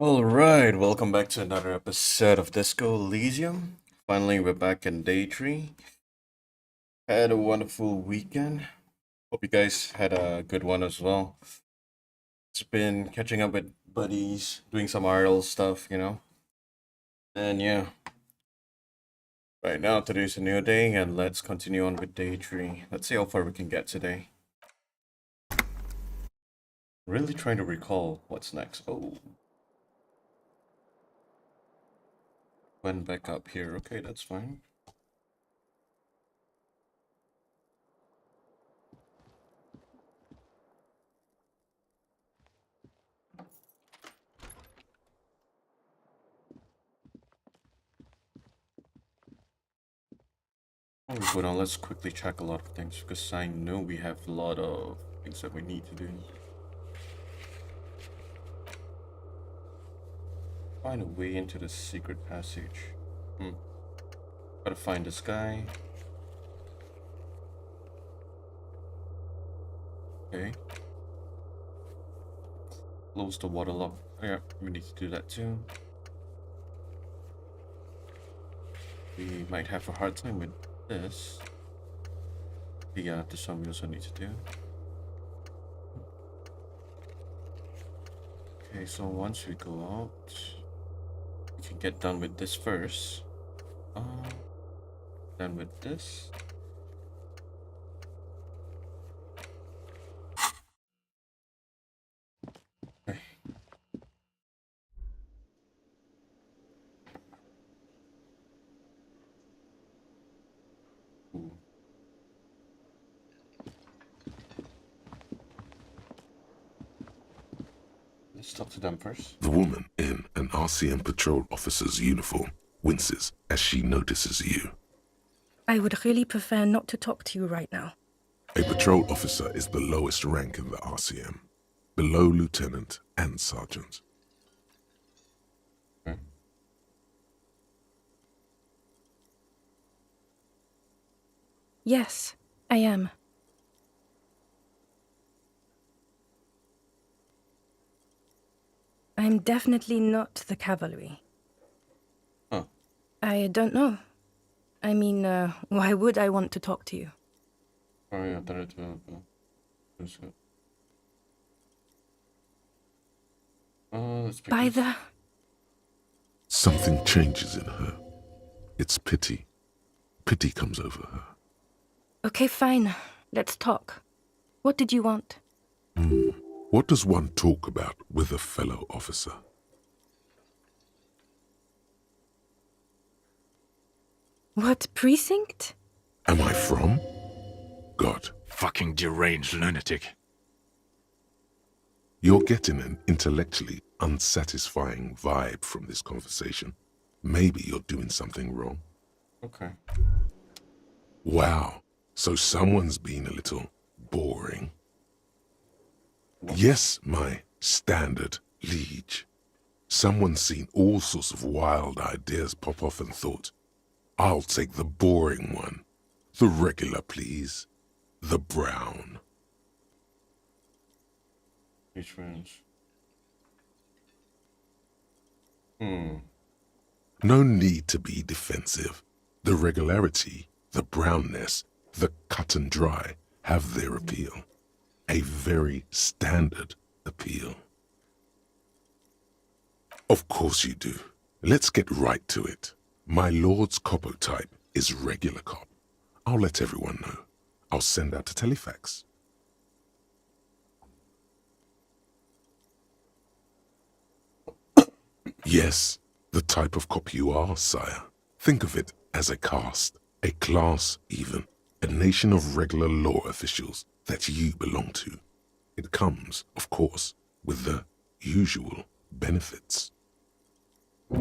Alright, welcome back to another episode of Disco Elysium. Finally, we're back in day 3. Had a wonderful weekend. Hope you guys had a good one as well. It's been catching up with buddies, doing some RL stuff. And yeah, right now today's a new day, and let's continue on with day 3. Let's see how far we can get today. Really trying to recall what's next. Oh, went back up here. Okay, that's fine. Before we go down, let's quickly check a lot of things because I know we have a lot of things that we need to do. Find a way into the secret passage. Gotta find this guy. Okay. Close the water lock. Oh, yeah, we need to do that too. We might have a hard time with this. Yeah, this one we also need to do. Okay, so once we go out, we can get done with this first. Done with this. Okay. Ooh. Let's talk to them first. The woman in an RCM patrol officer's uniform winces as she notices you. I would really prefer not to talk to you right now. A patrol officer is the lowest rank in the RCM, below lieutenant and sergeant. Okay. Yes, I am. I'm definitely not the cavalry. Huh. I don't know. I mean, why would I want to talk to you? Oh yeah, that is good. Let's pick By this. the... Something changes in her. It's pity. Pity comes over her. Okay, fine. Let's talk. What did you want? What does one talk about with a fellow officer? What precinct? Am I from? God, Fucking deranged lunatic. you're getting an intellectually unsatisfying vibe from this conversation. Maybe you're doing something wrong. Okay. Wow, so someone's been a little boring. Yes, my standard liege. Someone's seen all sorts of wild ideas pop off and thought, I'll take the boring one. The regular, please. The brown. Which ones? No need to be defensive. The regularity, the brownness, the cut and dry have their appeal. A very standard appeal. Of course you do. Let's get right to it. My lord's coppo type is regular cop. I'll let everyone know. I'll send out a telefax. Yes, the type of cop you are, sire. Think of it as a caste, a class even, a nation of regular law officials that you belong to. It comes, of course, with the usual benefits.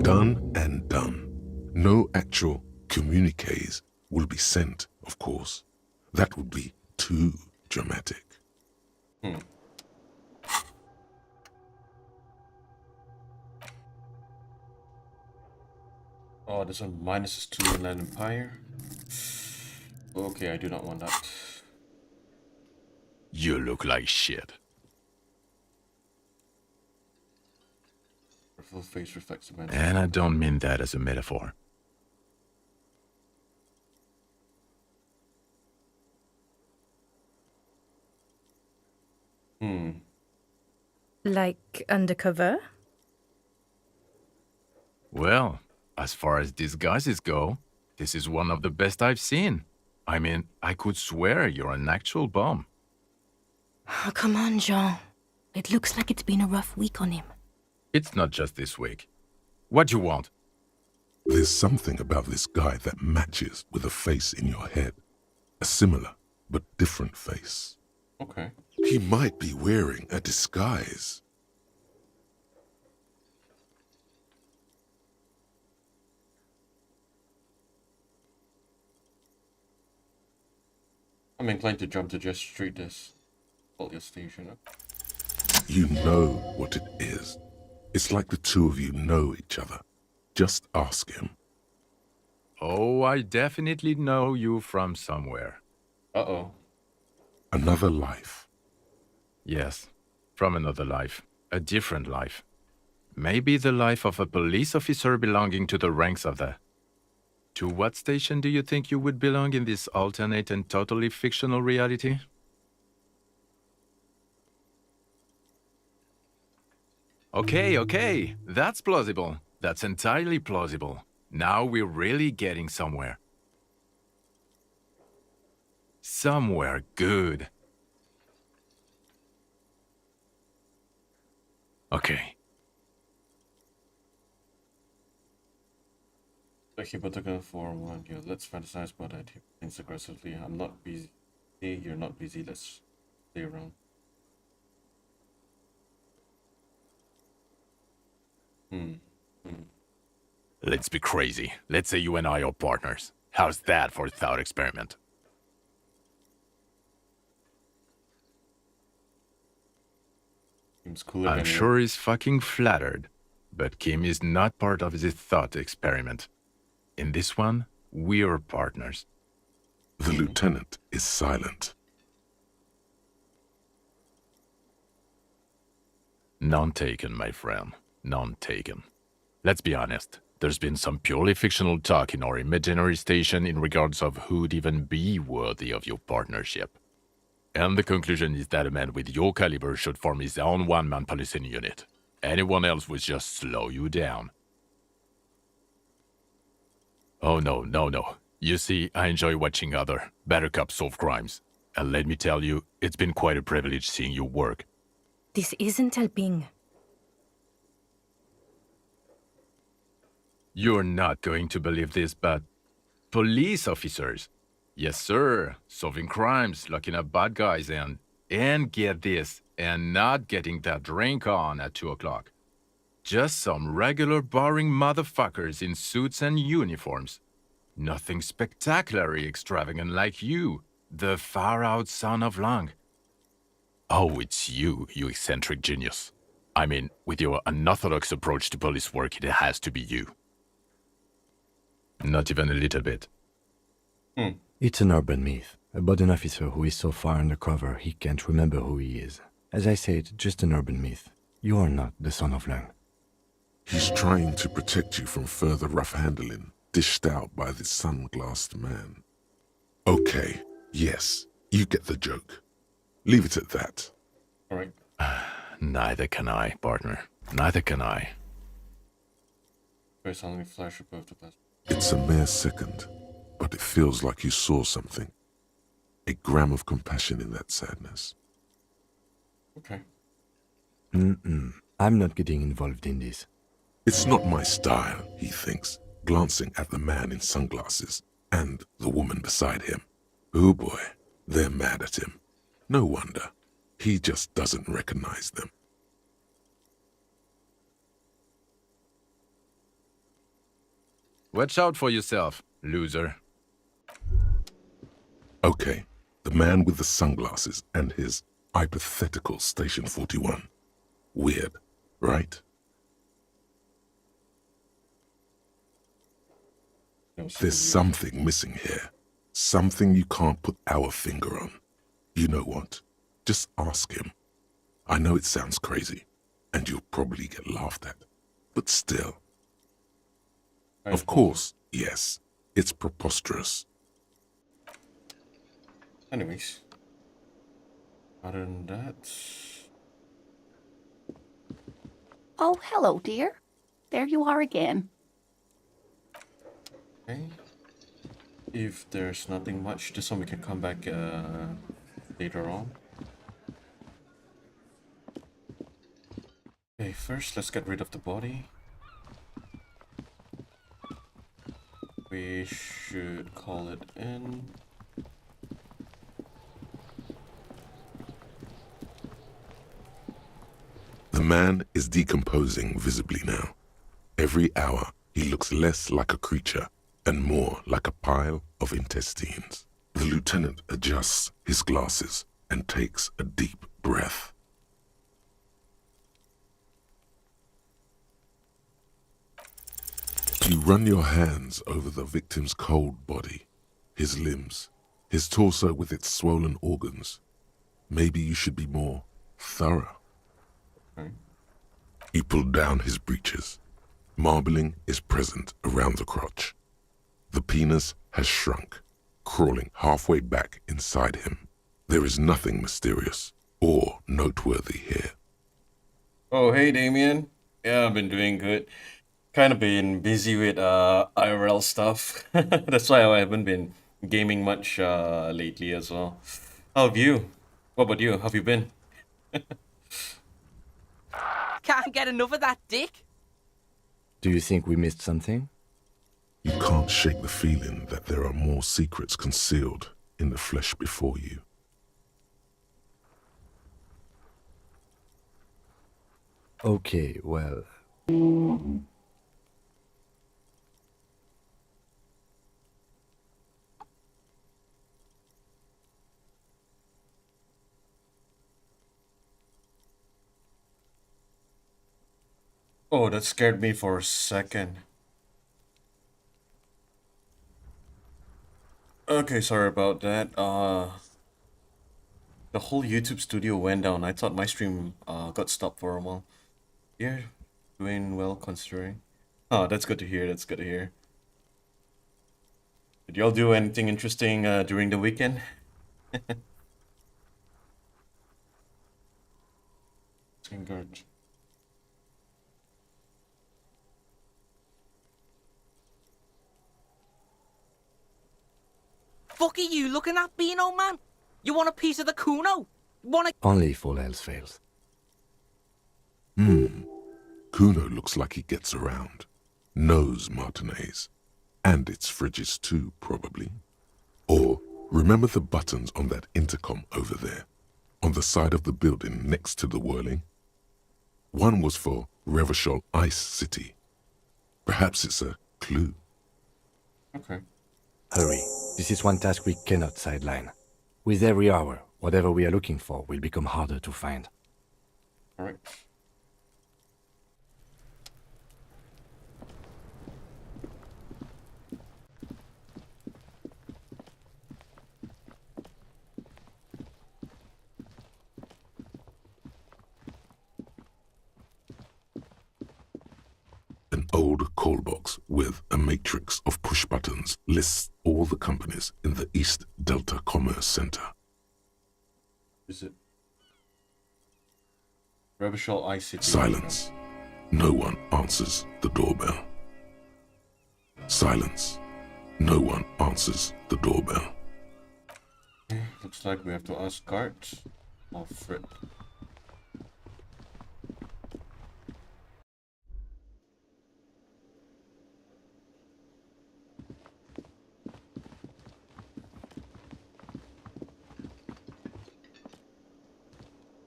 Done and done. No actual communiques will be sent, of course. That would be too dramatic. Oh, this one minuses 2 in Land Empire. Okay, I do not want that. You look like shit. full face reflects the man. And I don't mean that as a metaphor. Like undercover? Well, as far as disguises go, this is one of the best I've seen. I mean, I could swear you're an actual bum. Oh, come on, Jean. It looks like it's been a rough week on him. It's not just this week. What do you want? There's something about this guy that matches with a face in your head. A similar but different face. Okay. He might be wearing a disguise. I'm inclined to jump to just treat this police station. You know what it is. It's like the two of you know each other. Just ask him. Oh, I definitely know you from somewhere. Uh-oh. Another life. Yes, from another life. A different life. Maybe the life of a police officer belonging to the ranks of the... To what station do you think you would belong in this alternate and totally fictional reality? Okay, that's plausible. That's entirely plausible. Now we're really getting somewhere. Somewhere good. Okay. Like you put the gun for one. Yeah, let's fantasize about that. He thinks aggressively. I'm not busy. Hey, you're not busy. Let's stay around. Let's be crazy. Let's say you and I are partners. How's that for a thought experiment? Seems cooler I'm than sure he's fucking flattered. But Kim is not part of this thought experiment. In this one, we're partners. The lieutenant is silent. None taken, my friend. None taken. Let's be honest. There's been some purely fictional talk in our imaginary station in regards of who'd even be worthy of your partnership. And the conclusion is that a man with your caliber should form his own one-man policing unit. Anyone else would just slow you down. Oh, no. You see, I enjoy watching other, better cops solve crimes. And let me tell you, it's been quite a privilege seeing you work. This isn't helping. You're not going to believe this, but police officers. Yes, sir. Solving crimes, locking up bad guys, and get this, and not getting that drink on at 2 o'clock. Just some regular boring motherfuckers in suits and uniforms. Nothing spectacularly extravagant like you, the far-out son of Lang. Oh, it's you, you eccentric genius. I mean, with your unorthodox approach to police work, it has to be you. Not even a little bit. It's an urban myth about an officer who is so far undercover he can't remember who he is. As I said, just an urban myth. You are not the son of Lang. He's trying to protect you from further rough handling, dished out by this sunglassed man. Okay, yes, you get the joke. Leave it at that. Alright. Neither can I, partner. Neither can I. Very suddenly flash above the past. It's a mere second, but it feels like you saw something. A gram of compassion in that sadness. Okay. I'm not getting involved in this. It's not my style, he thinks, glancing at the man in sunglasses and the woman beside him. Oh boy, they're mad at him. No wonder. He just doesn't recognize them. Watch out for yourself, loser. Okay, the man with the sunglasses and his hypothetical Station 41. Weird, right? There's something missing here. Something you can't put our finger on. You know what? Just ask him. I know it sounds crazy, and you'll probably get laughed at. But still, I of suppose. course, yes, it's preposterous. Anyways, other than that, Oh, hello, dear. There you are again. okay. If there's nothing much, this one we can come back later on. Okay, first let's get rid of the body. We should call it in. The man is decomposing visibly now. Every hour, he looks less like a creature and more like a pile of intestines. The lieutenant adjusts his glasses and takes a deep breath. You run your hands over the victim's cold body, his limbs, his torso with its swollen organs. Maybe you should be more thorough. Okay. He pulled down his breeches. Marbling is present around the crotch. The penis has shrunk, crawling halfway back inside him. There is nothing mysterious or noteworthy here. Oh, hey Damien. Yeah, I've been doing good. Kind of been busy with IRL stuff. That's why I haven't been gaming much lately as well. How have you? What about you? How have you been? Can't get enough of that dick. Do you think we missed something? You can't shake the feeling that there are more secrets concealed in the flesh before you. Okay, well, Oh, that scared me for a second. Okay, sorry about that. The whole YouTube studio went down. I thought my stream got stopped for a while. Yeah, doing well considering. Oh, that's good to hear. That's good to hear. Did y'all do anything interesting during the weekend? Good. Fuck are you looking at, Beano man? You want a piece of the Kuno? Want a... only if all else fails. Kuno looks like he gets around. Knows Martinez. And its fridges too, probably. Or, remember the buttons on that intercom over there? On the side of the building next to the whirling? One was for Revachol Ice City. Perhaps it's a clue. Okay. Hurry. This is one task we cannot sideline. With every hour, whatever we are looking for will become harder to find. All right. An old call box with a matrix of push buttons lists all the companies in the East Delta Commerce Center. Is it Revachol ICT? Silence. No one answers the doorbell. Silence. No one answers the doorbell. Okay, looks like we have to ask guards. Oh, frick.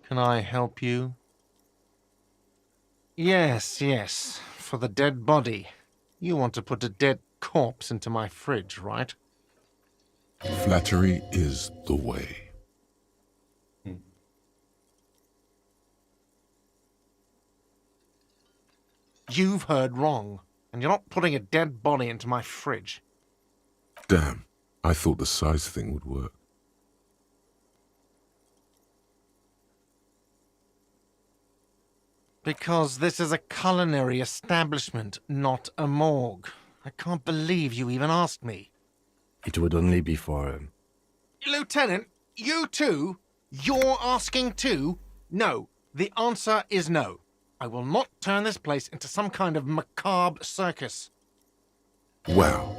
Can I help you? Yes, for the dead body. You want to put a dead corpse into my fridge, right? Flattery is the way. You've heard wrong, and you're not putting a dead body into my fridge. Damn, I thought the size thing would work. Because this is a culinary establishment, not a morgue. I can't believe you even asked me. It would only be for... Lieutenant, you too? You're asking too? No. The answer is no. I will not turn this place into some kind of macabre circus. Wow.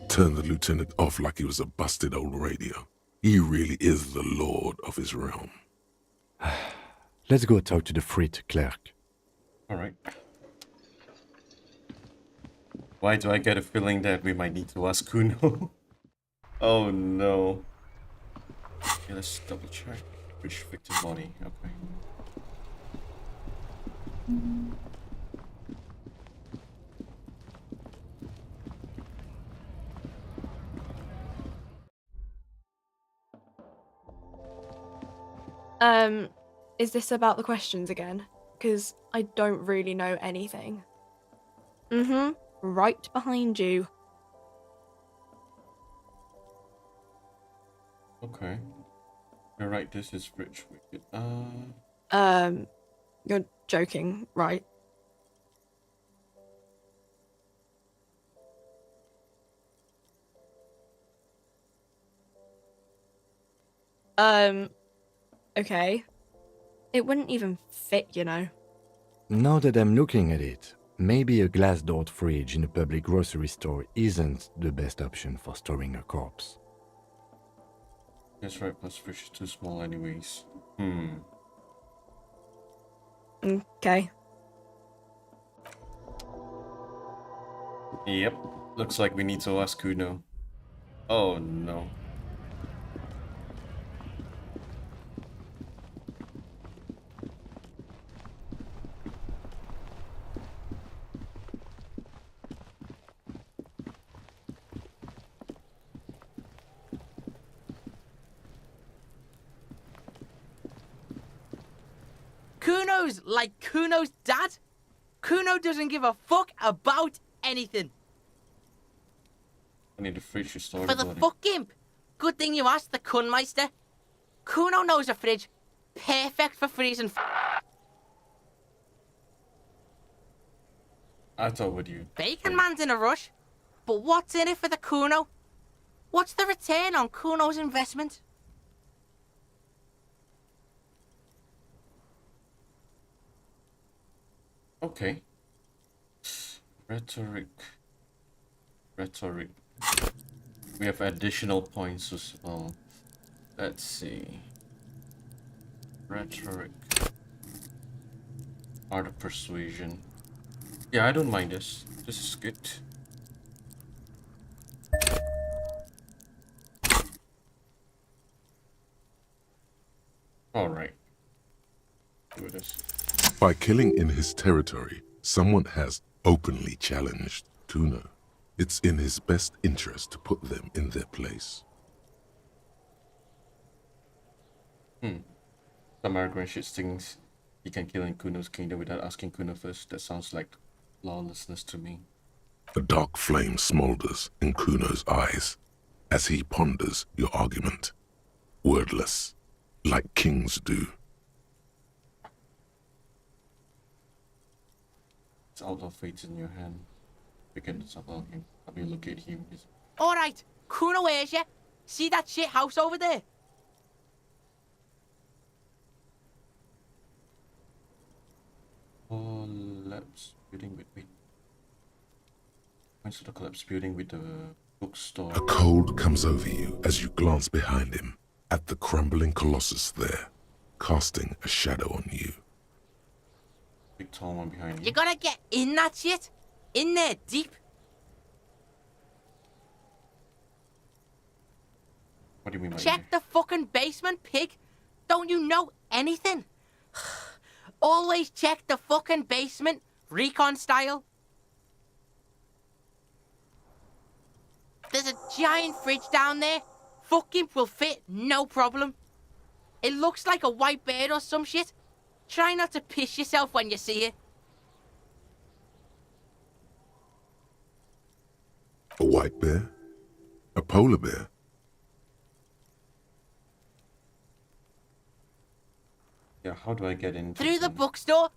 Turned the lieutenant off like he was a busted old radio. He really is the lord of his realm. Let's go talk to the frit clerk. Alright. Why do I get a feeling that we might need to ask Kuno? Oh no. Okay, let's double check. Which victim body? Okay. Is this about the questions again? Because I don't really know anything. Mm-hmm. Right behind you. Okay. You're right, this is Rich Wicked. You're joking, right? Okay. It wouldn't even fit, you know. Now that I'm looking at it, maybe a glass-doored fridge in a public grocery store isn't the best option for storing a corpse. That's right, plus fridge is too small anyways. Okay. Yep. Looks like we need to ask Kuno. Oh no. Kuno's like Kuno's dad. Kuno doesn't give a fuck about anything. I need the fridge to store For the the body. fuck imp. Good thing you asked the Kunmeister. Kuno knows a fridge. Perfect for freezing. I thought with you. Bacon Man's in a rush. But what's in it for the Kuno? What's the return on Kuno's investment? Okay. Rhetoric. We have additional points as well. Let's see. Rhetoric. Art of persuasion. Yeah, I don't mind this. This is good. Alright. Do this. By killing in his territory, someone has openly challenged Kuno. It's in his best interest to put them in their place. Some arrogant shit thinks he can kill in Kuno's kingdom without asking Kuno first. That sounds like lawlessness to me. A dark flame smolders in Kuno's eyes as he ponders your argument. Wordless, like kings do. It's out of fate in your hand. Begin to support him. Have you look at him? Alright, Kuno hears ya. See that shit house over there? Collapse building with wait. Points to the collapse building with the bookstore. A cold comes over you as you glance behind him at the crumbling colossus there, casting a shadow on you. Big tall one behind you. You gotta get in that shit. In there, deep. What do you mean by Check the fucking basement, pig. Don't you know anything? Always check the fucking basement, recon style. There's a giant fridge down there. Fucking will fit, no problem. It looks like a white bird or some shit. Try not to piss yourself when you see it. A white bear? A polar bear? Yeah, how do I get in? Through the bookstore,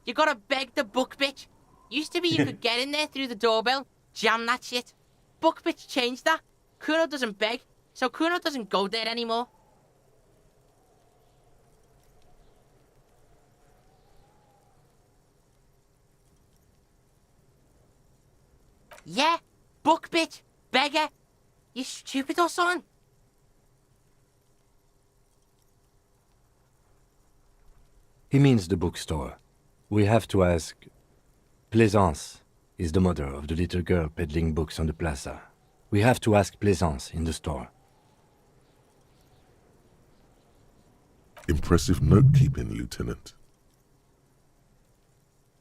You gotta beg the book bitch. Used to be you could get in there through the doorbell, jam that shit. Book bitch changed that. Kuno doesn't beg, so Kuno doesn't go there anymore. Yeah, book bitch, beggar. You stupid or something? He means the bookstore. We have to ask. Plaisance is the mother of the little girl peddling books on the plaza. We have to ask Plaisance in the store. Impressive note-keeping, Lieutenant.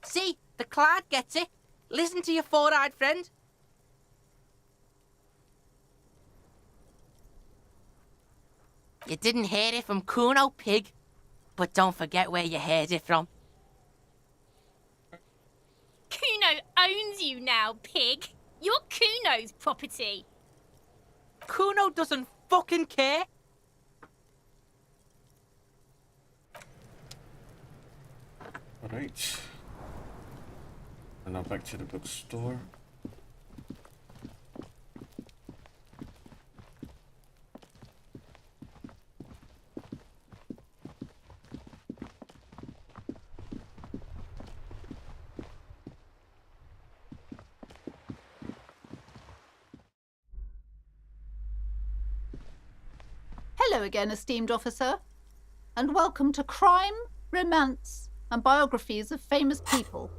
See, the Clyde gets it. Listen to your four-eyed friend. You didn't hear it from Kuno, pig. But don't forget where you heard it from. Kuno owns you now, pig. You're Kuno's property. Kuno doesn't fucking care. Alright. And now back to the bookstore. Hello again, esteemed officer, and welcome to Crime, Romance, and Biographies of Famous People.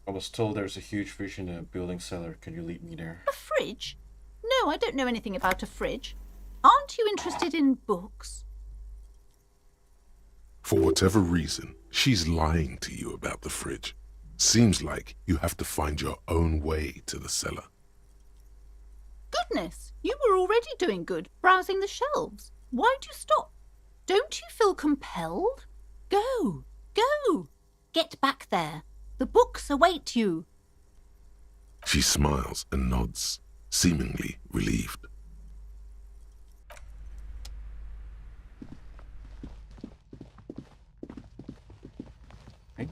I was told there's a huge fridge in a building cellar. Can you lead me there? A fridge? No, I don't know anything about a fridge. Aren't you interested in books? For whatever reason, she's lying to you about the fridge. Seems like you have to find your own way to the cellar. Goodness, you were already doing good, browsing the shelves. Why'd you stop? Don't you feel compelled? Go, go! Get back there. The books await you. She smiles and nods, seemingly relieved. Okay.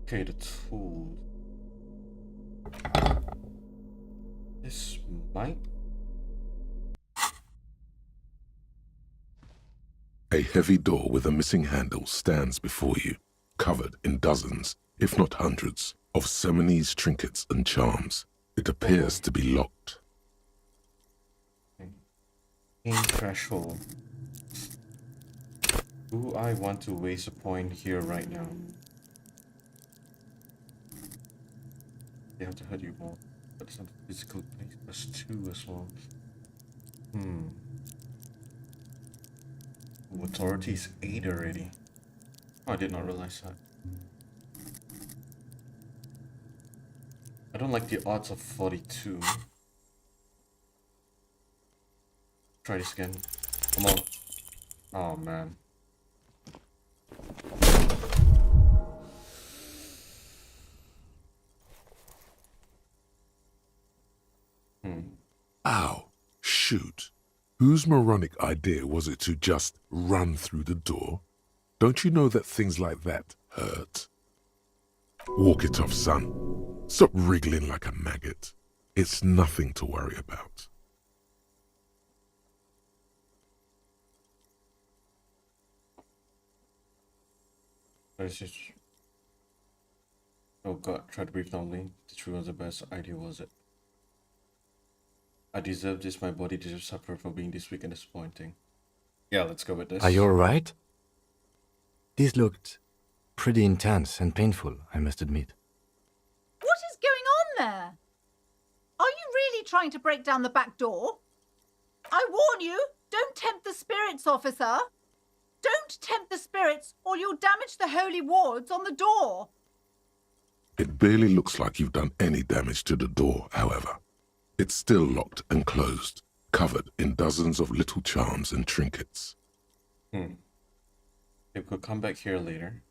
Okay, the tool. This might. A heavy door with a missing handle stands before you, covered in dozens, if not hundreds, of Seminese trinkets and charms. It appears to be locked. In threshold. Do I want to waste a point here right now? They have to hurt you more. But it's not a physical place. +2 as well. Authority is 8 already. Oh, I did not realize that. I don't like the odds of 42. Try this again. Come on. Oh man. Ow, shoot. Whose moronic idea was it to just run through the door? Don't you know that things like that hurt? Walk it off, son. Stop wriggling like a maggot. It's nothing to worry about. Let's just... Oh god, try to breathe normally. This was the best idea, was it? I deserve this. My body deserves suffer for being this weak and disappointing. Yeah, let's go with this. Are you alright? This looked pretty intense and painful, I must admit. What is going on there? Are you really trying to break down the back door? I warn you, don't tempt the spirits, officer. Don't tempt the spirits, or you'll damage the holy wards on the door. It barely looks like you've done any damage to the door, however. It's still locked and closed, covered in dozens of little charms and trinkets. We could come back here later.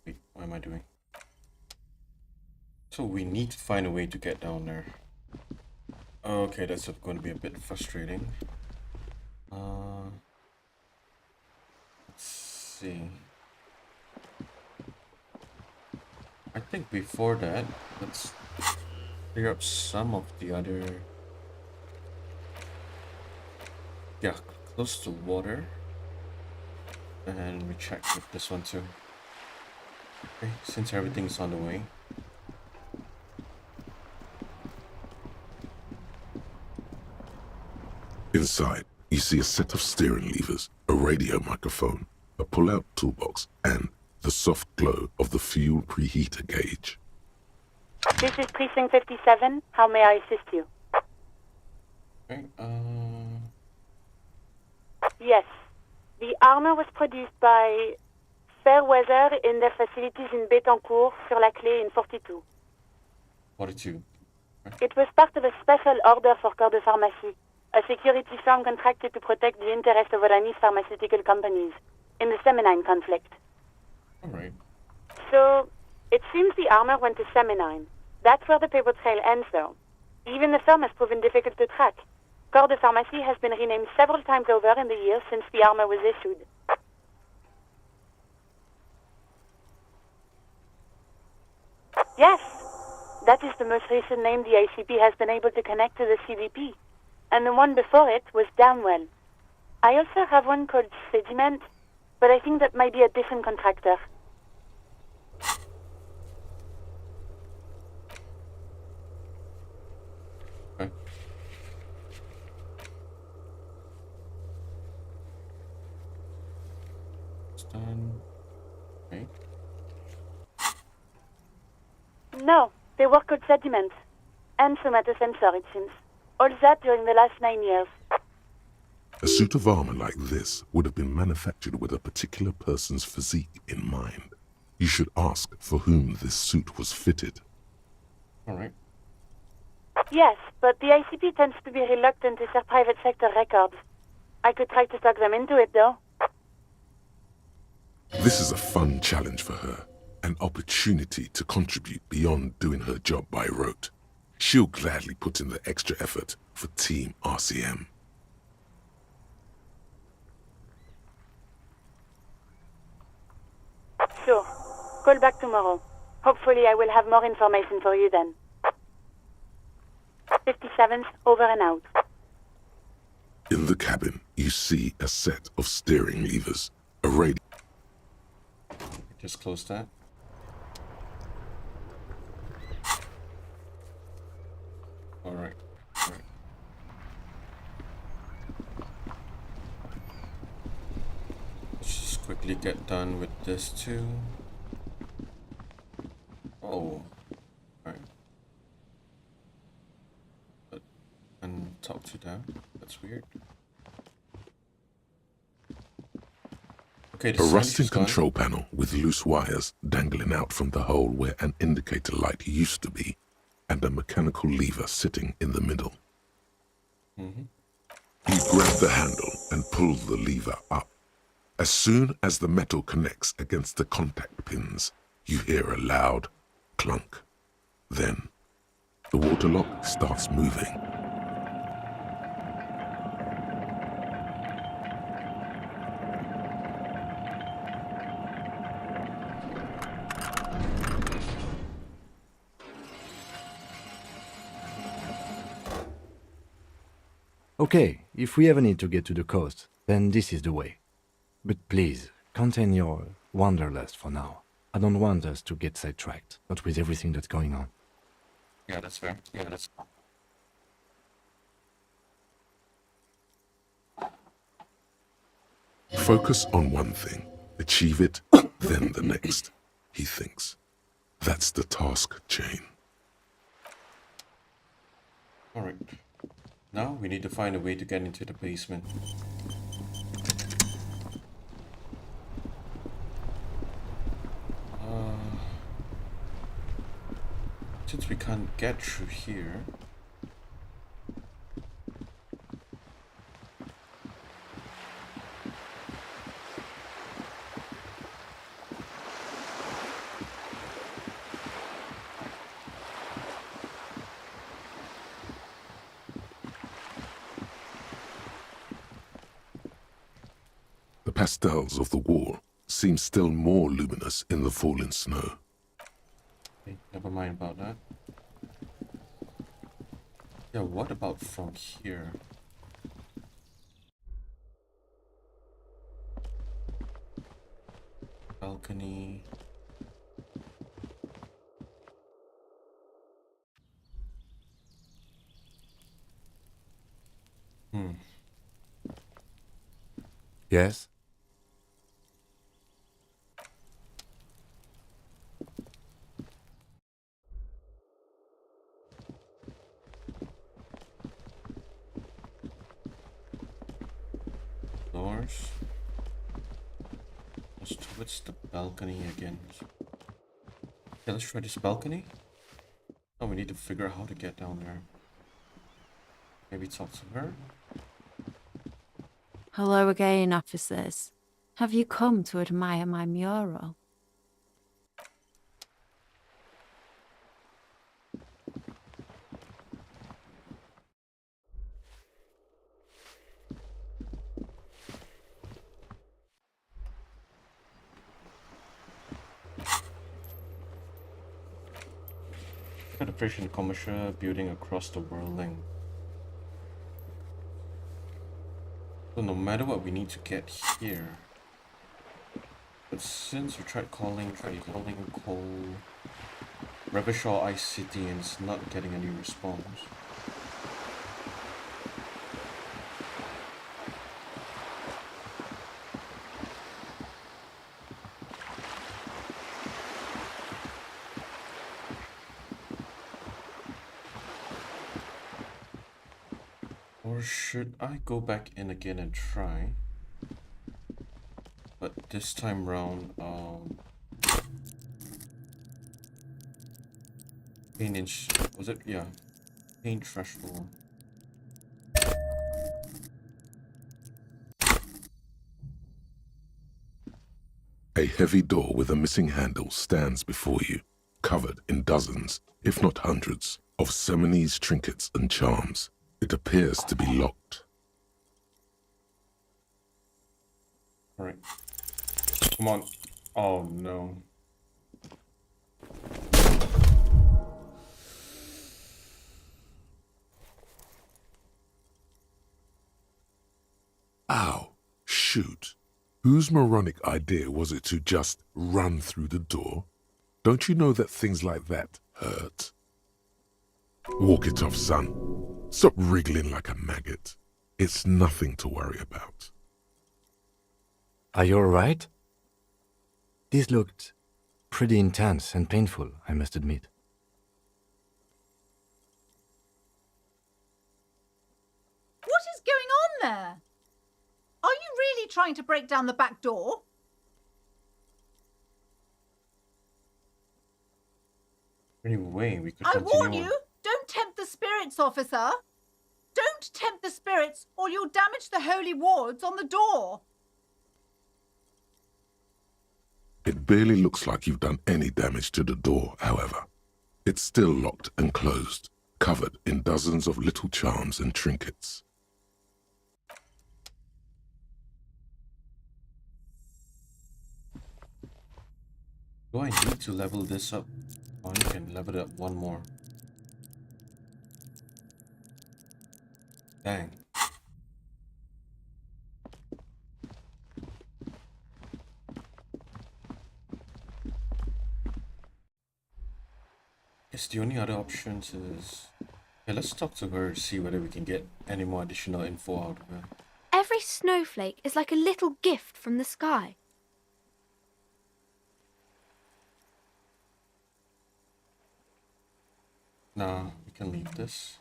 Wait, what am I doing? So we need to find a way to get down there. Okay, that's going to be a bit frustrating. Let's see. I think before that, let's clear up some of the other. Yeah, close to water. And we check with this one too. Okay, since everything's on the way. Inside, you see a set of steering levers, a radio microphone, a pull-out toolbox, and the soft glow of the fuel preheater gauge. This is Precinct 57. How may I assist you? Okay, Yes. The armor was produced by Fairweather in their facilities in Betancourt, sur la Clé in 42. 42. It was part of a special order for Corps de Pharmacie, a security firm contracted to protect the interests of Oranese pharmaceutical companies in the Semenine conflict. Alright. So, it seems the armor went to Semenine. That's where the paper trail ends, though. Even the firm has proven difficult to track. Corps de Pharmacie has been renamed several times over in the years since the armor was issued. Yes, that is the most recent name the ICP has been able to connect to the CDP. And the one before it was Downwell. I also have one called Sediment, but I think that might be a different contractor. Okay. It's done. Okay. No, they work called Sediment. And somatosensor, it seems. All that during the last 9 years. A suit of armor like this would have been manufactured with a particular person's physique in mind. You should ask for whom this suit was fitted. Alright. Yes, but the ICP tends to be reluctant to share private sector records. I could try to talk them into it, though. This is a fun challenge for her, an opportunity to contribute beyond doing her job by rote. She'll gladly put in the extra effort for Team RCM. Sure. Call back tomorrow. Hopefully I will have more information for you then. 57th, over and out. In the cabin, you see a set of steering levers, a radio. Just close that. Alright. Alright. Let's just quickly get done with this too. Oh. Alright. And talk to them. That's weird. Okay, the A science rusting is done. control panel with loose wires dangling out from the hole where an indicator light used to be, and a mechanical lever sitting in the middle. Mm-hmm. You grab the handle and pull the lever up. As soon as the metal connects against the contact pins, you hear a loud clunk. Then, the water lock starts moving. Okay, if we ever need to get to the coast, then this is the way. But please, contain your wanderlust for now. I don't want us to get sidetracked, not with everything that's going on. Yeah, that's fair. Yeah, that's. Focus on one thing, achieve it, then the next, he thinks. That's the task chain. Alright. Now we need to find a way to get into the basement. Since we can't get through here. Pastels of the wall seem still more luminous in the falling snow. Okay, never mind about that. Yeah, what about from here? Balcony. Yes? Doors. What's the balcony again? Okay, let's try this balcony. Oh, we need to figure out how to get down there. Maybe talk to her? Hello again, officers. Have you come to admire my mural? Got a Persian commercial building across the whirling. So no matter what, we need to get here. But since we tried calling Cole, Revachol Ice City, and it's not getting any response. Or should I go back in again and try? But this time round, pain inch, was it? Yeah, pain threshold. A heavy door with a missing handle stands before you, covered in dozens, if not hundreds, of Seminese trinkets and charms. It appears to be locked. Alright. Come on. Oh no. Ow. Shoot. Whose moronic idea was it to just run through the door? Don't you know that things like that hurt? Walk it off, son. Stop wriggling like a maggot. It's nothing to worry about. Are you alright? This looked pretty intense and painful, I must admit. What is going on there? Are you really trying to break down the back door? Anyway, we could I continue warn on. you, don't tempt the spirits, officer. Don't tempt the spirits, or you'll damage the holy wards on the door. It barely looks like you've done any damage to the door, however. It's still locked and closed, covered in dozens of little charms and trinkets. Do I need to level this up? Oh, you can level it up one more. Dang. Guess the only other options is... Okay, let's talk to her, see whether we can get any more additional info out of her. Every snowflake is like a little gift from the sky. Nah, we can leave this.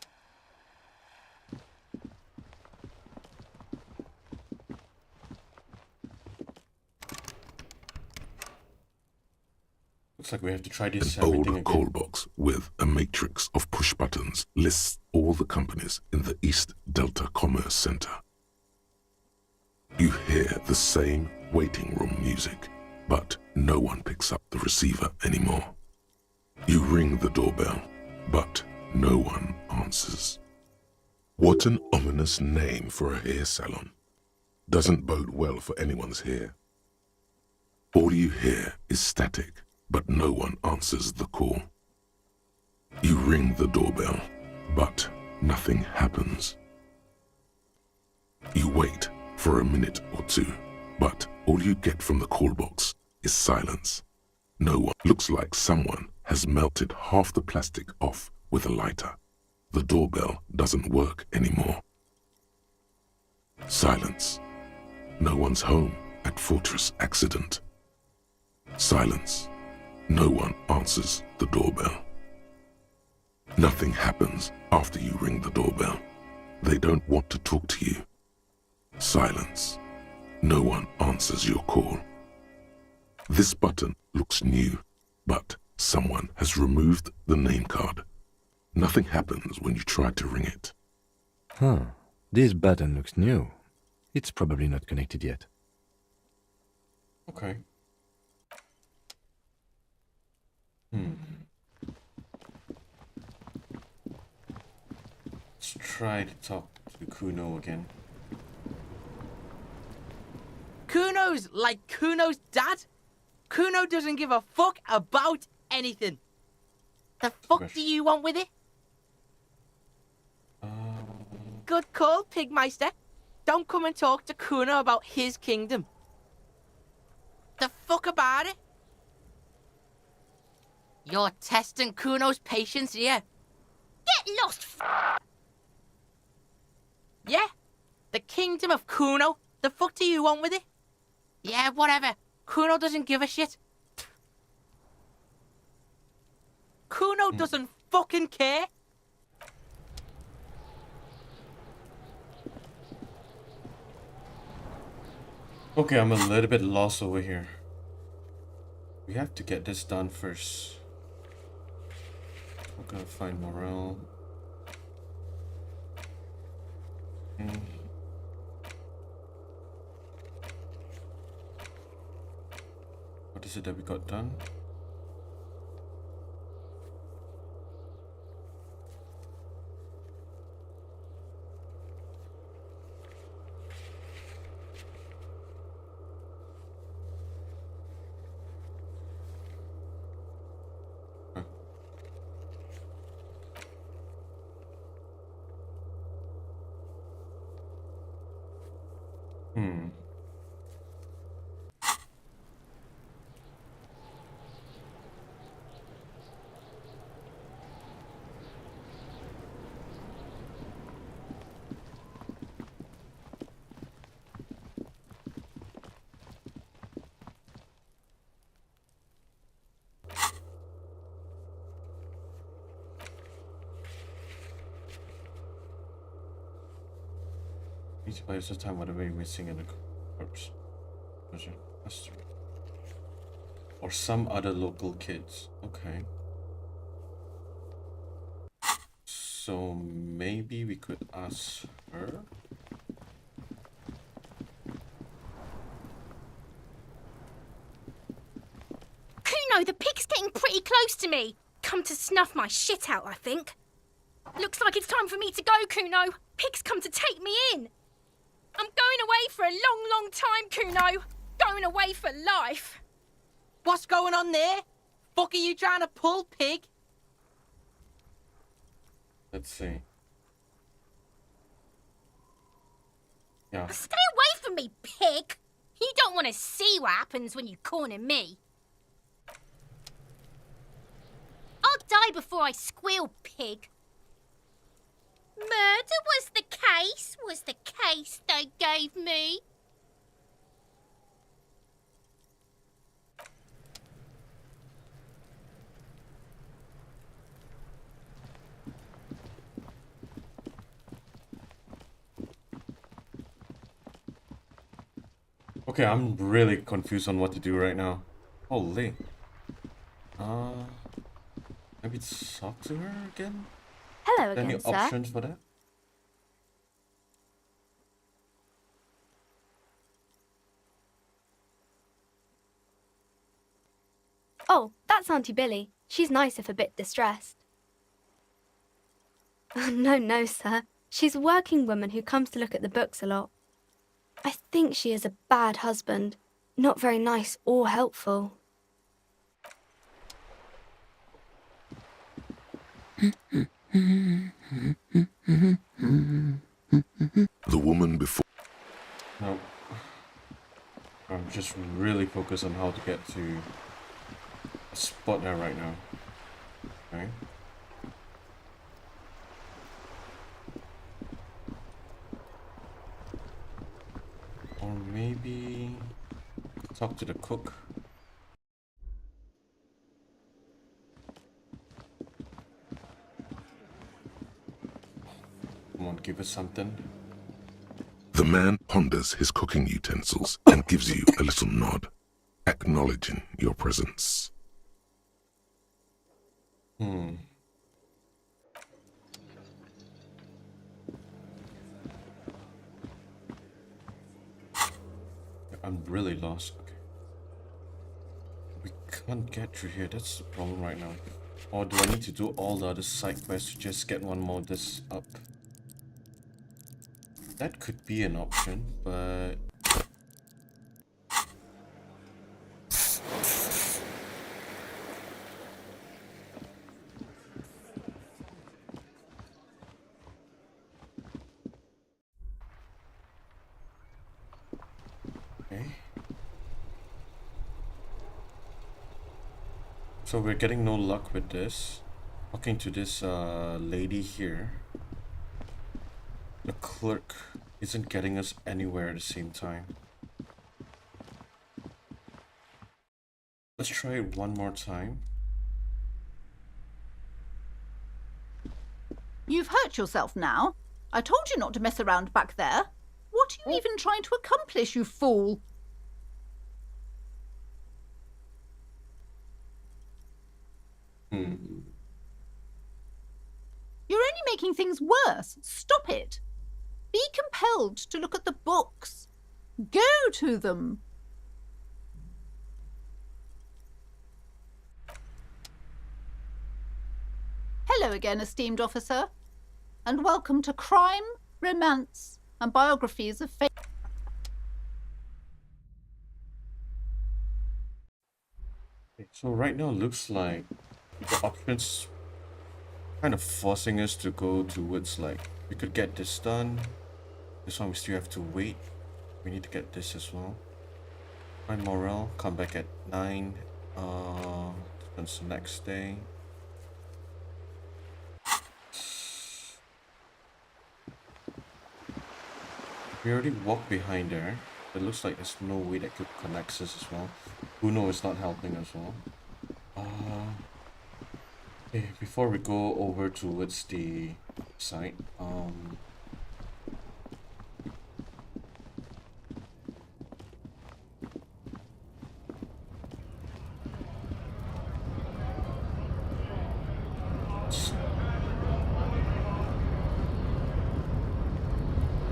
Looks like we have to try this An old everything again. call box with a matrix of push buttons lists all the companies in the East Delta Commerce Center. You hear the same waiting room music, but no one picks up the receiver anymore. You ring the doorbell, but no one answers. What an ominous name for a hair salon. doesn't bode well for anyone's here. All you hear is static, but no one answers the call. You ring the doorbell, but nothing happens. You wait for a minute or two, but all you get from the call box is silence. No one. Looks like someone has melted half the plastic off with a lighter. The doorbell doesn't work anymore. Silence. No one's home at Fortress Accident. Silence. No one answers the doorbell. Nothing happens after you ring the doorbell. They don't want to talk to you. Silence. No one answers your call. This button looks new, but someone has removed the name card. Nothing happens when you try to ring it. Huh. This button looks new. It's probably not connected yet. Okay. Let's try to talk to Kuno again. Kuno's like Kuno's dad? Kuno doesn't give a fuck about anything. The fuck do you want with it? Good call, Pigmeister. Don't come and talk to Kuno about his kingdom. The fuck about it? You're testing Kuno's patience here. Get lost, Yeah? The kingdom of Kuno? The fuck do you want with it? Yeah, whatever. Kuno doesn't give a shit. Kuno doesn't fucking care. Okay, I'm a little bit lost over here. We have to get this done first. I'm gonna find morale. What is it that we got done? Need to play some time whatever we're missing in the corpse. Or some other local kids. Okay. So maybe we could ask her. Kuno, the pig's getting pretty close to me. Come to snuff my shit out, I think. Looks like it's time for me to go, Kuno. Pig's come to take me in. I'm going away for a long, long time, Kuno. Going away for life. What's going on there? Fuck are you trying to pull, pig? Let's see. Yeah. Stay away from me, pig. You don't want to see what happens when you corner me. I'll die before I squeal, pig. Murder was the case they gave me. Okay, I'm really confused on what to do right now. Holy. Maybe talk to her again? Hello Any again, sir. options for that? Oh, that's Auntie Billy. She's nice if a bit distressed. No, sir. She's a working woman who comes to look at the books a lot. I think she is a bad husband. Not very nice or helpful. The woman before. No. I'm just really focused on how to get to a spot there right now. Okay. Or maybe talk to the cook. Come on, give us something. The man ponders his cooking utensils and gives you a little nod, acknowledging your presence. I'm really lost. Okay. We can't get through here. That's the problem right now. Or do I need to do all the other side quests to just get one more this up? That could be an option, but... Okay. So we're getting no luck with this. Talking to this lady here. The clerk isn't getting us anywhere at the same time. Let's try it one more time. You've hurt yourself now. I told you not to mess around back there. What are you even trying to accomplish, you fool? You're only making things worse. Stop it. Be compelled to look at the books. Go to them. Hello again, esteemed officer, and welcome to Crime, Romance, and Biographies of Fate. So right now it looks like the options kind of forcing us to go towards like we could get this done. This one we still have to wait. We need to get this as well. Find morale, come back at 9. That's the next day. We already walked behind there. It looks like there's no way that could connect us as well. Uno is not helping as well. Okay, before we go over towards the site,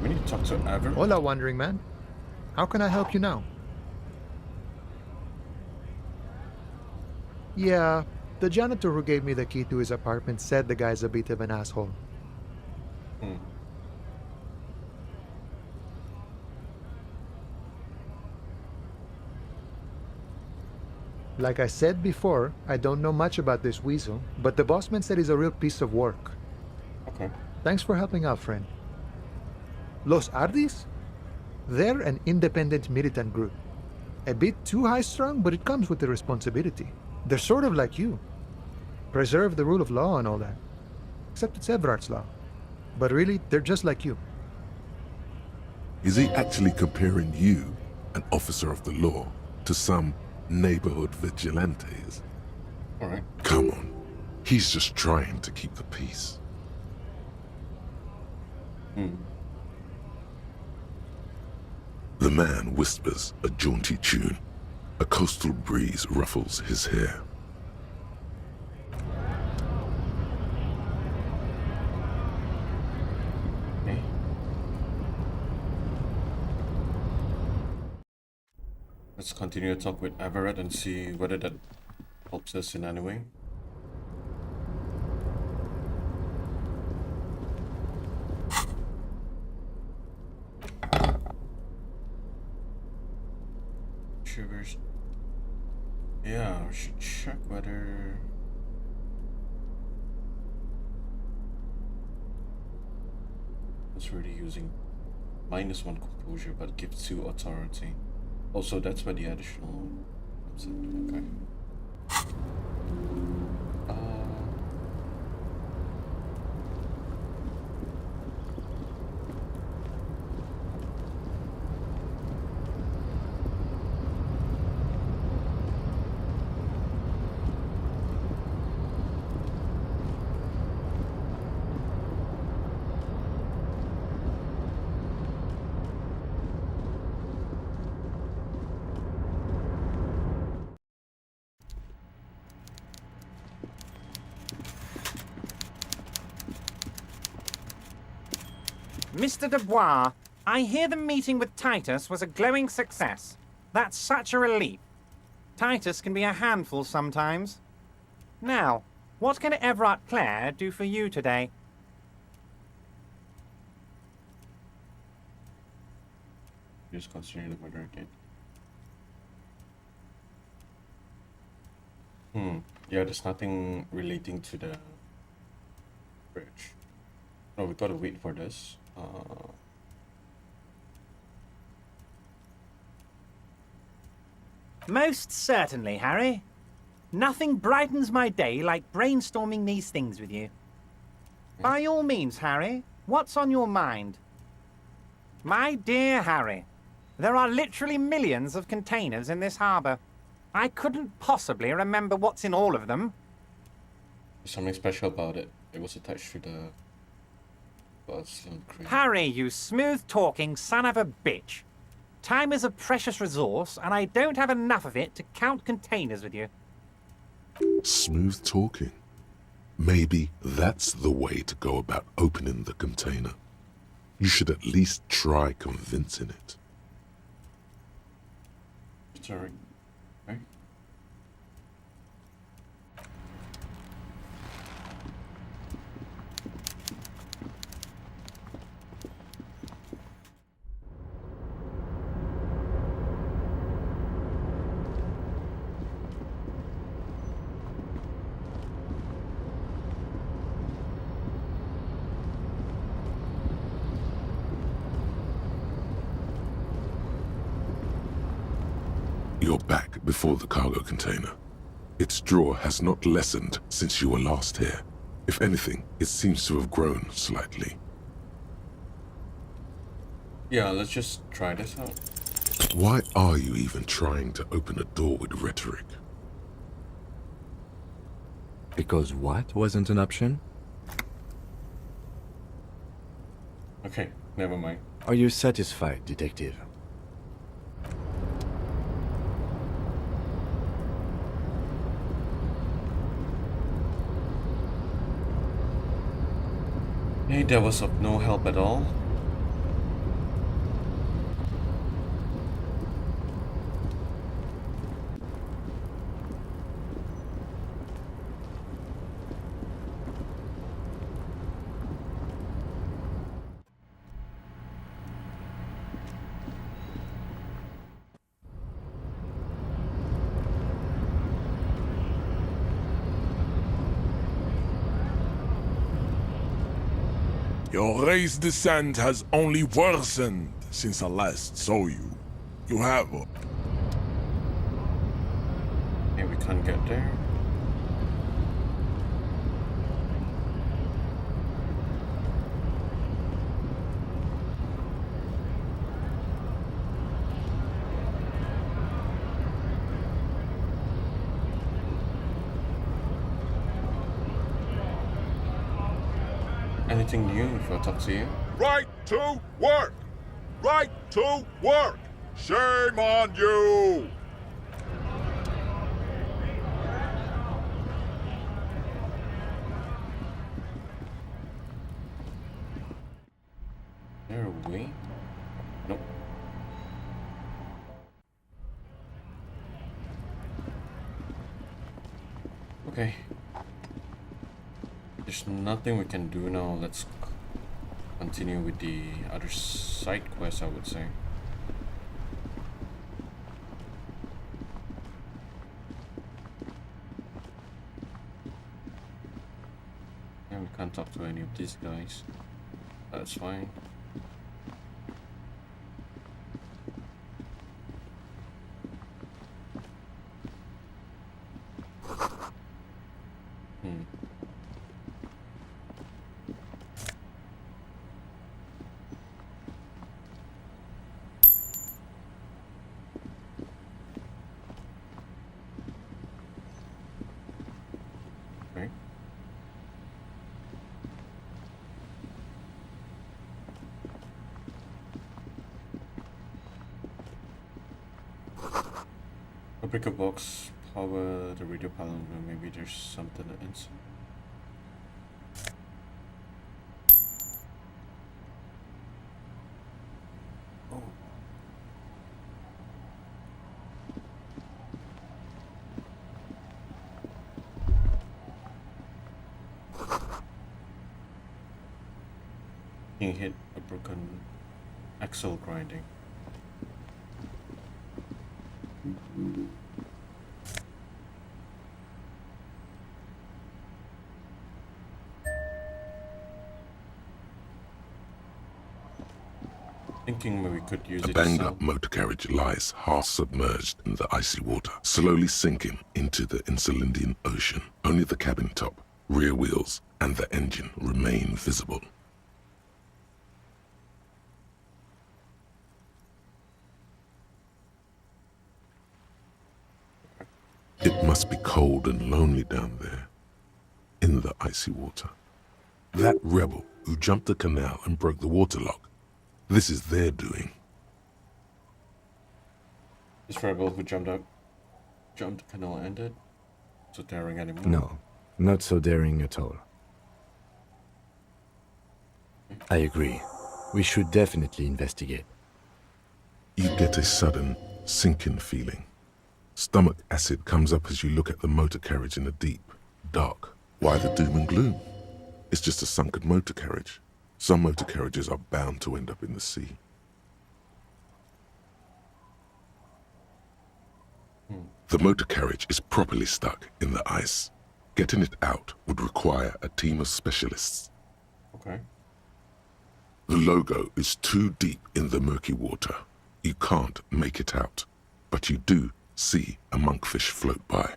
we need to talk to Ever. Hola, Wandering Man. How can I help you now? Yeah, the janitor who gave me the key to his apartment said the guy's a bit of an asshole. Like I said before, I don't know much about this weasel, but the bossman said he's a real piece of work. Okay. Thanks for helping out, friend. Los Ardis? They're an independent militant group. A bit too high-strung, but it comes with the responsibility. They're sort of like you. Preserve the rule of law and all that. Except it's Everard's law. But really, they're just like you. Is he actually comparing you, an officer of the law, to some neighborhood vigilantes? Alright. Come on. He's just trying to keep the peace. The man whispers a jaunty tune. A coastal breeze ruffles his hair. Okay. Let's continue to talk with Everett and see whether that helps us in any way. Yeah, we should check whether. It's really using -1 composure but gives 2 authority. Also, that's where the additional comes in. Okay. Mr. Dubois, I hear the meeting with Titus was a glowing success. That's such a relief. Titus can be a handful sometimes. Now, what can Everard Clare do for you today? Just considering the murder again. Yeah, there's nothing relating to the bridge. No, we gotta wait for this. Most certainly, Harry. Nothing brightens my day like brainstorming these things with you. By all means, Harry, what's on your mind? My dear Harry, there are literally millions of containers in this harbour. I couldn't possibly remember what's in all of them. There's something special about it. It was attached to the bus and crate. Harry, you smooth-talking son of a bitch. Time is a precious resource, and I don't have enough of it to count containers with you. Smooth talking. Maybe that's the way to go about opening the container. You should at least try convincing it. Sorry. Okay. You're back before the cargo container. Its drawer has not lessened since you were last here. If anything, it seems to have grown slightly. Yeah, let's just try this out. Why are you even trying to open a door with rhetoric? Because what wasn't an option? Okay, never mind. Are you satisfied, detective? Hey, that was of no help at all. Your race descent has only worsened since I last saw you. You have Hey, we can't get there. Anything new if I talk to you? right to work! Right to work! Shame on you! Is there a way? Nope. Okay. There's nothing we can do now. Let's continue with the other side quest, I would say. Can't talk to any of these guys. That's fine. Okay. A breaker box, power the radio panel. Maybe there's something inside. Oh. He hit a broken axle grinding. Thinking maybe we could use A it to banged sell. up motor carriage lies half submerged in the icy water, slowly sinking into the Insulindian Ocean. Only the cabin top, rear wheels, and the engine remain visible. It must be cold and lonely down there, in the icy water. That rebel who jumped the canal and broke the waterlock, this is their doing. This rebel who jumped the canal ended. So daring anymore. No, not so daring at all. I agree. We should definitely investigate. You get a sudden sinking feeling. Stomach acid comes up as you look at the motor carriage in the deep, dark. Why the doom and gloom? It's just a sunken motor carriage. Some motor carriages are bound to end up in the sea. The motor carriage is properly stuck in the ice. Getting it out would require a team of specialists. Okay. The logo is too deep in the murky water. You can't make it out, but you do see a monkfish float by.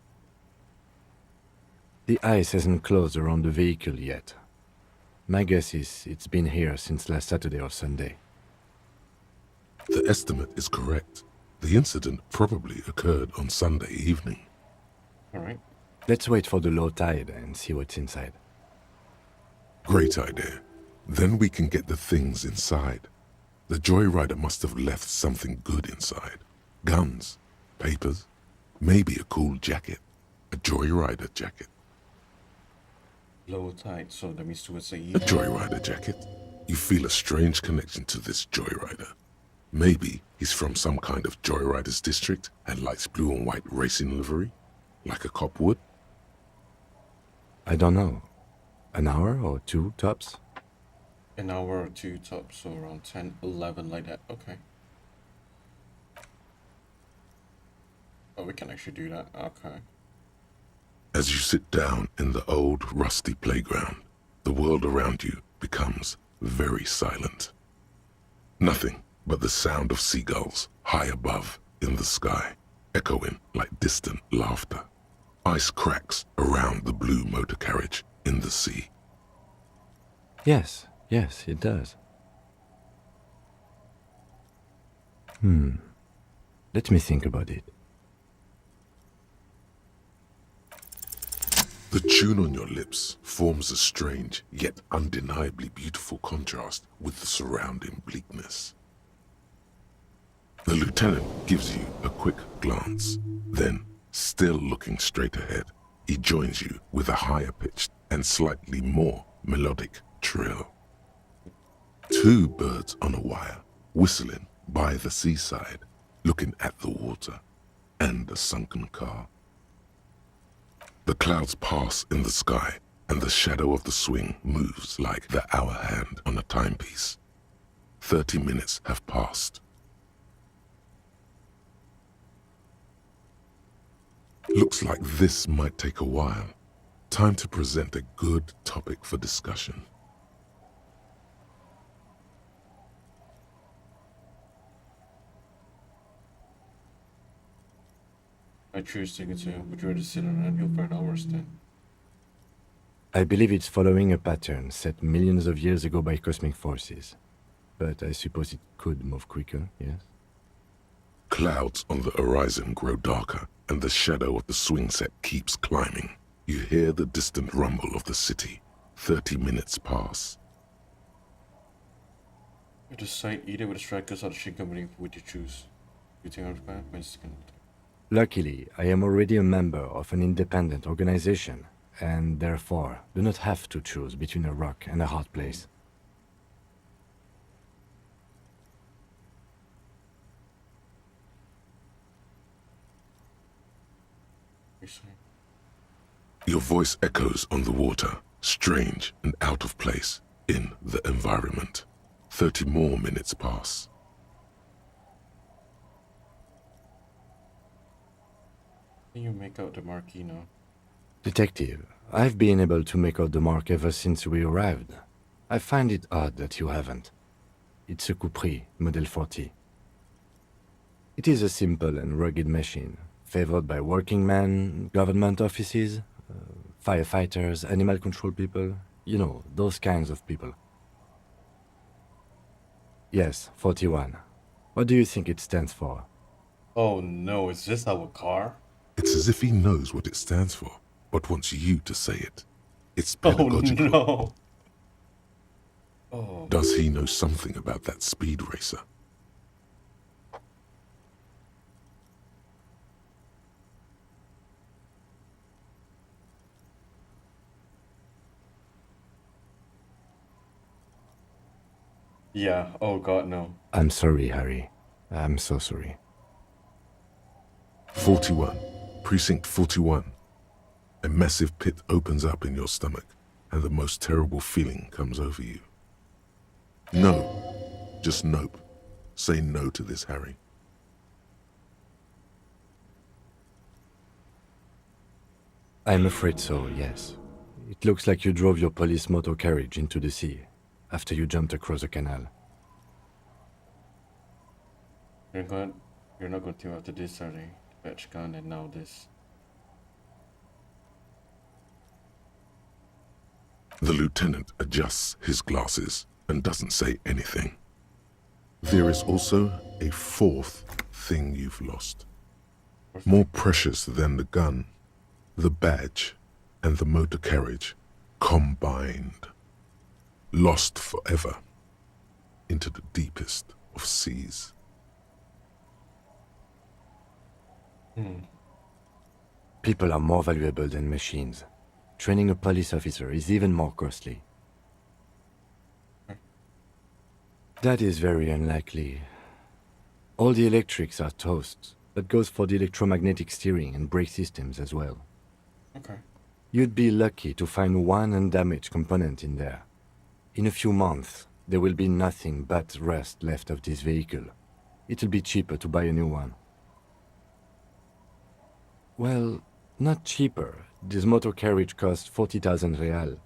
The ice hasn't closed around the vehicle yet. My guess is it's been here since last Saturday or Sunday. The estimate is correct. The incident probably occurred on Sunday evening. All right. Let's wait for the low tide and see what's inside. Great idea. Then we can get the things inside. The joyrider must have left something good inside. Guns, papers, maybe a cool jacket. A joyrider jacket. Low tide, so that means towards the A evening. joyrider jacket. You feel a strange connection to this joyrider. Maybe he's from some kind of joyriders district and likes blue and white racing livery, like a cop would. I don't know. An hour or two tops? An hour or two tops, so around 10, 11 like that. Okay. Oh, we can actually do that. Okay. As you sit down in the old rusty playground, the world around you becomes very silent. Nothing but the sound of seagulls high above in the sky, echoing like distant laughter. Ice cracks around the blue motor carriage in the sea. Yes, it does. Let me think about it. The tune on your lips forms a strange yet undeniably beautiful contrast with the surrounding bleakness. The lieutenant gives you a quick glance. Then, still looking straight ahead, he joins you with a higher pitched and slightly more melodic trill. Two birds on a wire, whistling by the seaside, looking at the water and a sunken car. The clouds pass in the sky, and the shadow of the swing moves like the hour hand on a timepiece. 30 minutes have passed. Looks like this might take a while. Time to present a good topic for discussion. I choose to continue, but you're to sit around you for hours then. I believe it's following a pattern set millions of years ago by cosmic forces. But I suppose it could move quicker, yes? Clouds on the horizon grow darker, and the shadow of the swing set keeps climbing. You hear the distant rumble of the city. 30 minutes pass. You decide either with the strikers or the ship company, would you choose? You think I'm bad? Luckily, I am already a member of an independent organization, and therefore do not have to choose between a rock and a hard place. Your voice echoes on the water, strange and out of place in the environment. 30 more minutes pass. Can you make out the marquee now? Detective, I've been able to make out the mark ever since we arrived. I find it odd that you haven't. It's a Coupris, Model 40. It is a simple and rugged machine, favored by working men, government offices, firefighters, animal control people, you know, those kinds of people. Yes, 41. What do you think it stands for? Oh no, is this our car? It's as if he knows what it stands for, but wants you to say it. It's pedagogical. Oh no! Oh. Does he know something about that speed racer? Yeah, oh god, no. I'm sorry, Harry. I'm so sorry. 41. Precinct 41. A massive pit opens up in your stomach, and the most terrible feeling comes over you. No. Just nope. Say no to this, Harry. I'm afraid so, yes. It looks like you drove your police motor carriage into the sea after you jumped across the canal. You're not going to after this, are they? Patch gun and now this. The lieutenant adjusts his glasses and doesn't say anything. There is also a fourth thing you've lost. More precious than the gun, the badge, and the motor carriage combined. Lost forever into the deepest of seas. People are more valuable than machines. Training a police officer is even more costly. That is very unlikely. All the electrics are toast. That goes for the electromagnetic steering and brake systems as well. Okay. You'd be lucky to find one undamaged component in there. In a few months, there will be nothing but rust left of this vehicle. It'll be cheaper to buy a new one. Well, not cheaper. This motor carriage costs 40,000 real.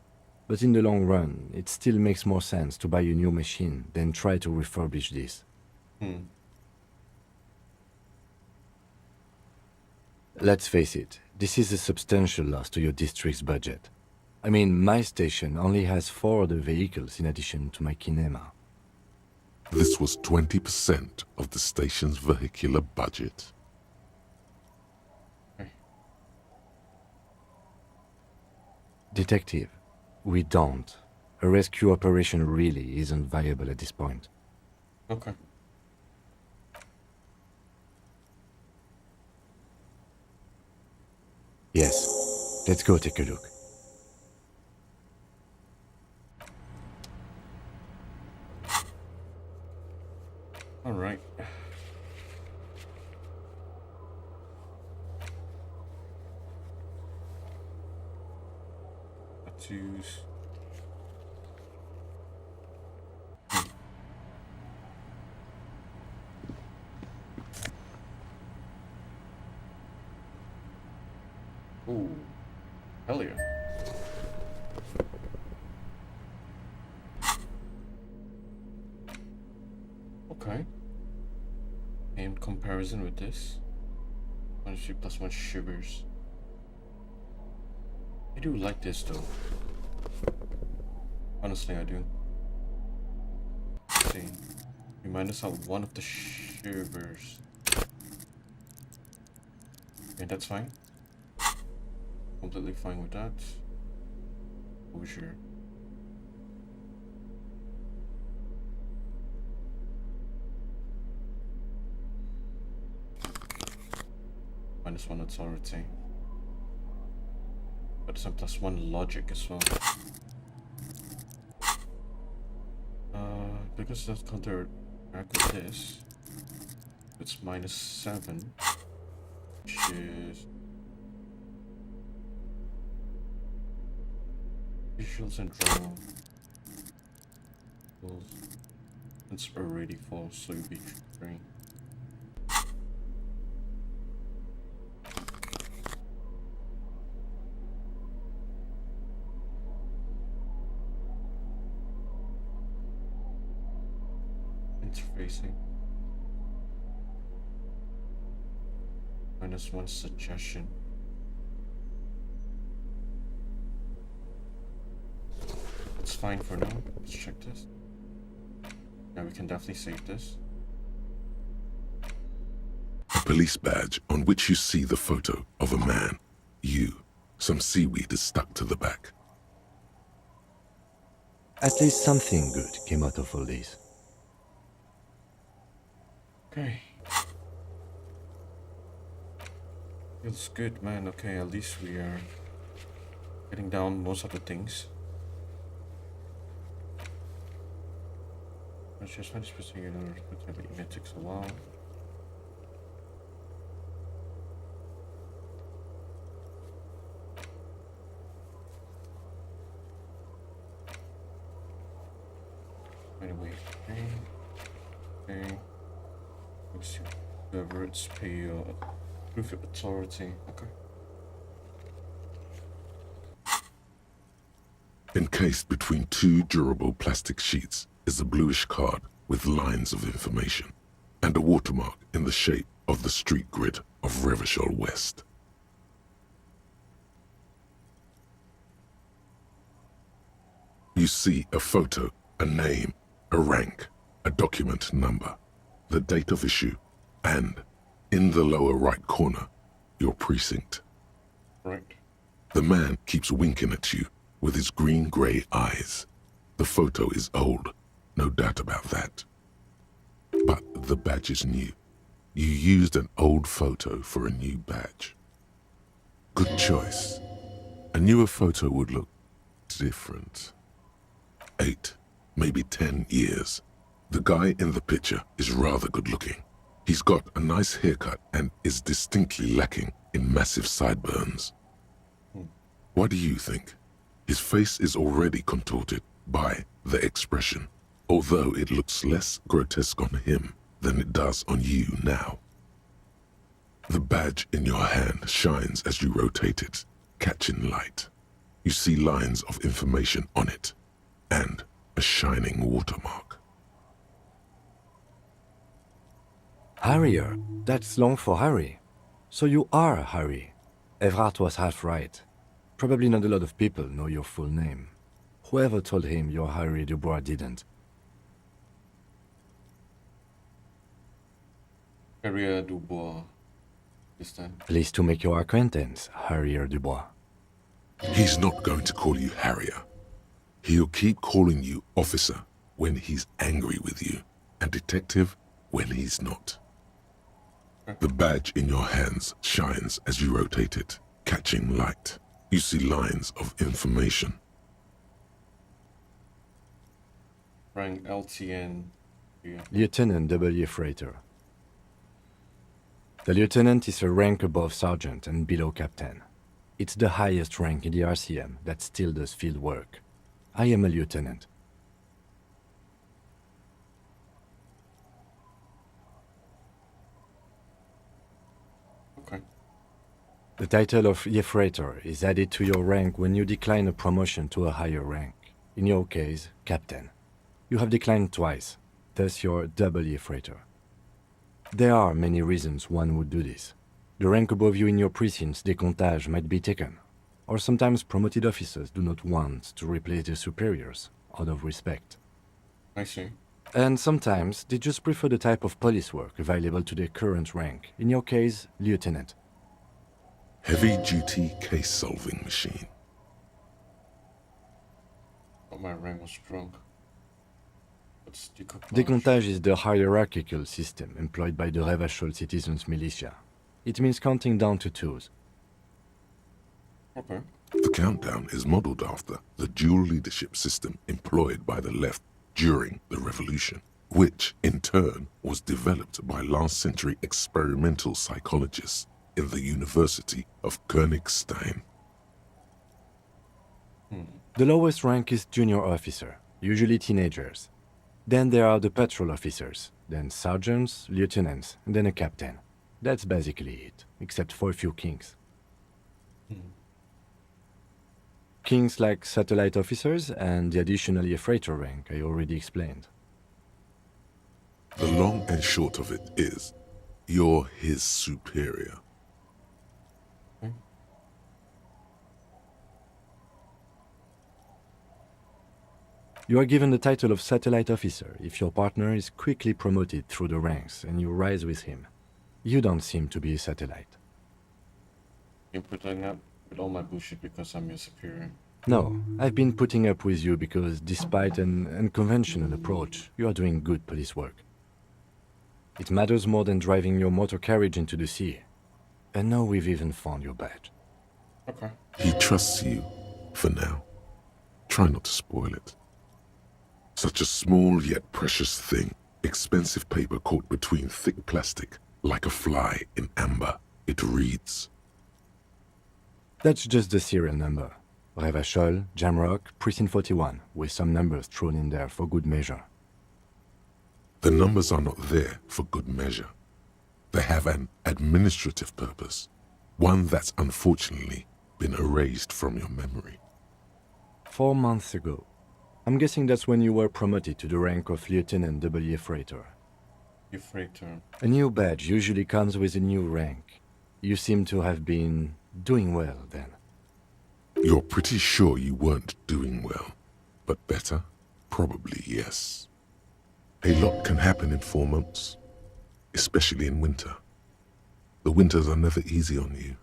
But in the long run, it still makes more sense to buy a new machine than try to refurbish this. Let's face it, this is a substantial loss to your district's budget. I mean, my station only has 4 other vehicles in addition to my kinema. This was 20% of the station's vehicular budget. Detective, we don't. A rescue operation really isn't viable at this point. Okay. Yes, let's go take a look. All right. Tattoos. Ooh, hell yeah. comparison with this. 23 plus 1 shivers. I do like this though. Honestly, I do. Let's see. We minus out one of the shivers. Okay, that's fine. Completely fine with that. For sure. -1 authority. But some +1 logic as well. Because that's counteract with this. It's -7. Which is visuals and drama. It's already false, so you'll be 3. Interfacing. -1 suggestion. It's fine for now. Let's check this. Yeah, we can definitely save this. A police badge on which you see the photo of a man. You. Some seaweed is stuck to the back. At least something good came out of all this. Okay. Feels good, man. Okay, at least we are getting down most of the things. Let's just finish pursuing another potentially it takes a while. Anyway, okay. Let's see. Whoever it's pay proof of authority. Okay. Encased between 2 durable plastic sheets is a bluish card with lines of information and a watermark in the shape of the street grid of Revachol West. You see a photo, a name, a rank, a document number, the date of issue, and, in the lower right corner, your precinct. Right. The man keeps winking at you with his green-grey eyes. The photo is old, no doubt about that. But the badge is new. You used an old photo for a new badge. Good choice. A newer photo would look different. 8, maybe 10 years. The guy in the picture is rather good looking. He's got a nice haircut and is distinctly lacking in massive sideburns. What do you think? His face is already contorted by the expression, although it looks less grotesque on him than it does on you now. The badge in your hand shines as you rotate it, catching light. You see lines of information on it, and a shining watermark. Harrier, that's long for Harry. So you are Harry. Evrard was half right. Probably not a lot of people know your full name. Whoever told him you're Harry Dubois didn't. Harrier Dubois. This time. Pleased to make your acquaintance, Harrier Dubois. He's not going to call you Harrier. He'll keep calling you officer when he's angry with you, and detective when he's not. The badge in your hands shines as you rotate it, catching light. You see lines of information. Rank LTN. Yeah. Lieutenant W. Freighter. The lieutenant is a rank above sergeant and below captain. It's the highest rank in the RCM that still does field work. I am a lieutenant. Okay. The title of Freighter is added to your rank when you decline a promotion to a higher rank. In your case, captain. You have declined twice, thus you're double Freighter. There are many reasons one would do this. The rank above you in your precinct's décomptage might be taken, or sometimes promoted officers do not want to replace their superiors out of respect. I see. And sometimes they just prefer the type of police work available to their current rank, in your case, lieutenant. Heavy-duty case-solving machine. Oh, my rank was drunk. What's decoupage? Décomptage is the hierarchical system employed by the Revachol citizens' militia. It means counting down to twos. Okay. The countdown is modeled after the dual leadership system employed by the left during the revolution, which in turn was developed by last-century experimental psychologists in the University of Königstein. The lowest rank is junior officer, usually teenagers. Then there are the patrol officers, then sergeants, lieutenants, and then a captain. That's basically it, except for a few kings. Kings like satellite officers and the additionally a freighter rank I already explained. The long and short of it is, you're his superior. You are given the title of satellite officer if your partner is quickly promoted through the ranks and you rise with him. You don't seem to be a satellite. You're putting up with all my bullshit because I'm your superior. No, I've been putting up with you because despite an unconventional approach, you are doing good police work. It matters more than driving your motor carriage into the sea. And now we've even found your badge. Okay. He trusts you, for now. Try not to spoil it. Such a small yet precious thing. Expensive paper caught between thick plastic, like a fly in amber. It reads. That's just the serial number. Revachol, Jamrock, Precinct 41, with some numbers thrown in there for good measure. The numbers are not there for good measure. They have an administrative purpose, one that's unfortunately been erased from your memory. 4 months ago. I'm guessing that's when you were promoted to the rank of Lieutenant W. Freighter. You freighter. A new badge usually comes with a new rank. You seem to have been doing well then. You're pretty sure you weren't doing well, but better? Probably yes. A lot can happen in 4 months, especially in winter. The winters are never easy on you,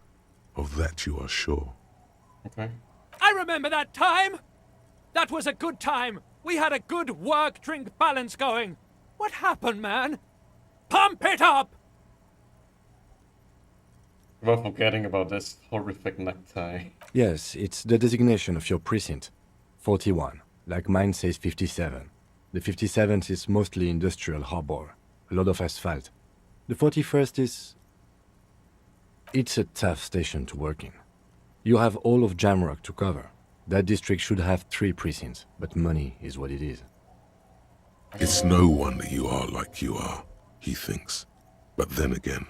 of that you are sure. Okay. I remember that time! That was a good time! We had a good work-drink balance going! What happened, man? Pump it up! We're forgetting about this horrific necktie. Yes, it's the designation of your precinct. 41, like mine says 57. The 57th is mostly industrial harbor, a lot of asphalt. The 41st is... It's a tough station to work in. You have all of Jamrock to cover. That district should have 3 precincts, but money is what it is. It's no wonder you are like you are, he thinks. But then again,